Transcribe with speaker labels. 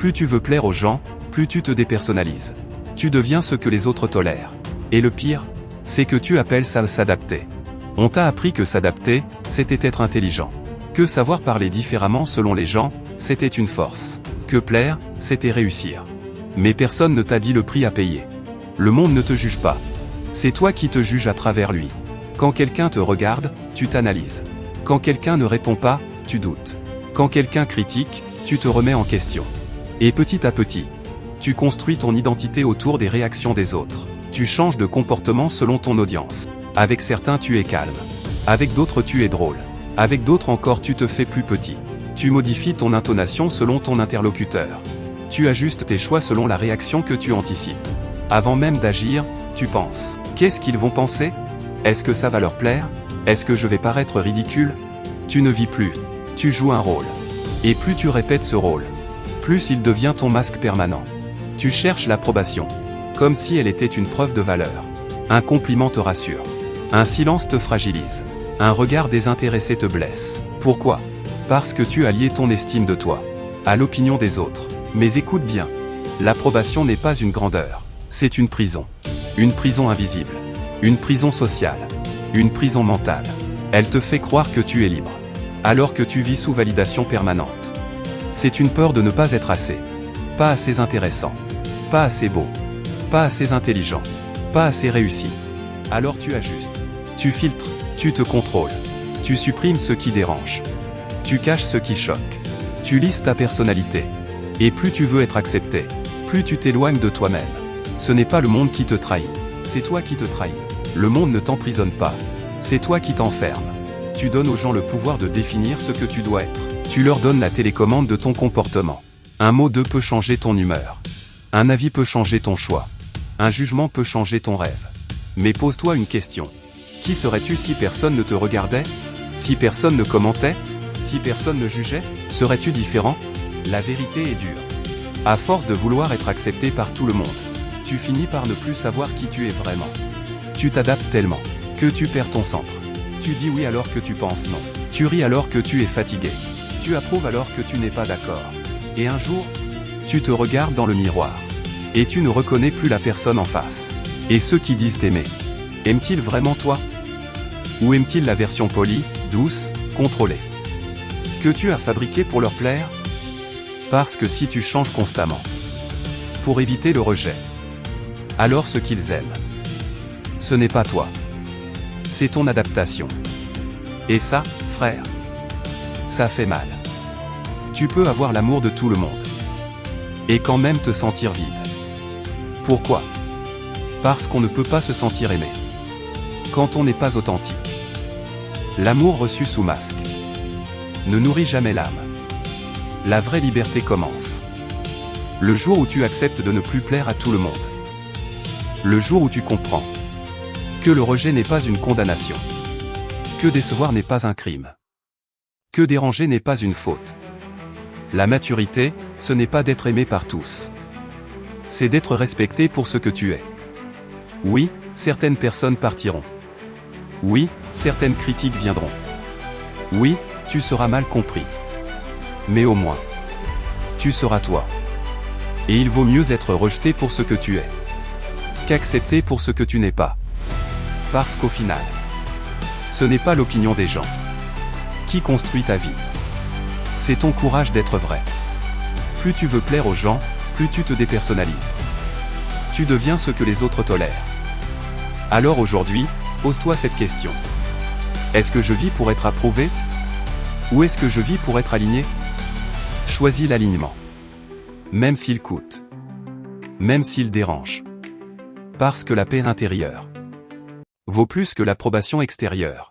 Speaker 1: Plus tu veux plaire aux gens, plus tu te dépersonnalises. Tu deviens ce que les autres tolèrent. Et le pire, c'est que tu appelles ça s'adapter. On t'a appris que s'adapter, c'était être intelligent. Que savoir parler différemment selon les gens, c'était une force. Que plaire, c'était réussir. Mais personne ne t'a dit le prix à payer. Le monde ne te juge pas. C'est toi qui te juges à travers lui. Quand quelqu'un te regarde, tu t'analyses. Quand quelqu'un ne répond pas, tu doutes. Quand quelqu'un critique, tu te remets en question. Et petit à petit, tu construis ton identité autour des réactions des autres. Tu changes de comportement selon ton audience. Avec certains tu es calme. Avec d'autres tu es drôle. Avec d'autres encore tu te fais plus petit. Tu modifies ton intonation selon ton interlocuteur. Tu ajustes tes choix selon la réaction que tu anticipes. Avant même d'agir, tu penses. Qu'est-ce qu'ils vont penser? Est-ce que ça va leur plaire? Est-ce que je vais paraître ridicule? Tu ne vis plus. Tu joues un rôle. Et plus tu répètes ce rôle, plus il devient ton masque permanent. Tu cherches l'approbation, comme si elle était une preuve de valeur. Un compliment te rassure. Un silence te fragilise. Un regard désintéressé te blesse. Pourquoi? Parce que tu as lié ton estime de toi à l'opinion des autres. Mais écoute bien. L'approbation n'est pas une grandeur. C'est une prison. Une prison invisible. Une prison sociale. Une prison mentale. Elle te fait croire que tu es libre, alors que tu vis sous validation permanente. C'est une peur de ne pas être assez. Pas assez intéressant. Pas assez beau. Pas assez intelligent. Pas assez réussi. Alors tu ajustes. Tu filtres. Tu te contrôles. Tu supprimes ce qui dérange. Tu caches ce qui choque. Tu lisses ta personnalité. Et plus tu veux être accepté, plus tu t'éloignes de toi-même. Ce n'est pas le monde qui te trahit. C'est toi qui te trahis. Le monde ne t'emprisonne pas. C'est toi qui t'enfermes. Tu donnes aux gens le pouvoir de définir ce que tu dois être. Tu leur donnes la télécommande de ton comportement. Un mot d'eux peut changer ton humeur. Un avis peut changer ton choix. Un jugement peut changer ton rêve. Mais pose-toi une question. Qui serais-tu si personne ne te regardait? Si personne ne commentait? Si personne ne jugeait? Serais-tu différent? La vérité est dure. À force de vouloir être accepté par tout le monde, tu finis par ne plus savoir qui tu es vraiment. Tu t'adaptes tellement que tu perds ton centre. Tu dis oui alors que tu penses non. Tu ris alors que tu es fatigué. Tu approuves alors que tu n'es pas d'accord. Et un jour, tu te regardes dans le miroir. Et tu ne reconnais plus la personne en face. Et ceux qui disent t'aimer, aiment-ils vraiment toi? Ou aiment-ils la version polie, douce, contrôlée, que tu as fabriquée pour leur plaire? Parce que si tu changes constamment, pour éviter le rejet, alors ce qu'ils aiment, ce n'est pas toi. C'est ton adaptation. Et ça, frère, ça fait mal. Tu peux avoir l'amour de tout le monde. Et quand même te sentir vide. Pourquoi? Parce qu'on ne peut pas se sentir aimé quand on n'est pas authentique. L'amour reçu sous masque ne nourrit jamais l'âme. La vraie liberté commence le jour où tu acceptes de ne plus plaire à tout le monde. Le jour où tu comprends que le rejet n'est pas une condamnation. Que décevoir n'est pas un crime. Que déranger n'est pas une faute. La maturité, ce n'est pas d'être aimé par tous. C'est d'être respecté pour ce que tu es. Oui, certaines personnes partiront. Oui, certaines critiques viendront. Oui, tu seras mal compris. Mais au moins, tu seras toi. Et il vaut mieux être rejeté pour ce que tu es qu'accepté pour ce que tu n'es pas. Parce qu'au final, ce n'est pas l'opinion des gens qui construit ta vie. C'est ton courage d'être vrai. Plus tu veux plaire aux gens, plus tu te dépersonnalises. Tu deviens ce que les autres tolèrent. Alors aujourd'hui, pose-toi cette question. Est-ce que je vis pour être approuvé? Ou est-ce que je vis pour être aligné? Choisis l'alignement. Même s'il coûte. Même s'il dérange. Parce que la paix intérieure vaut plus que l'approbation extérieure.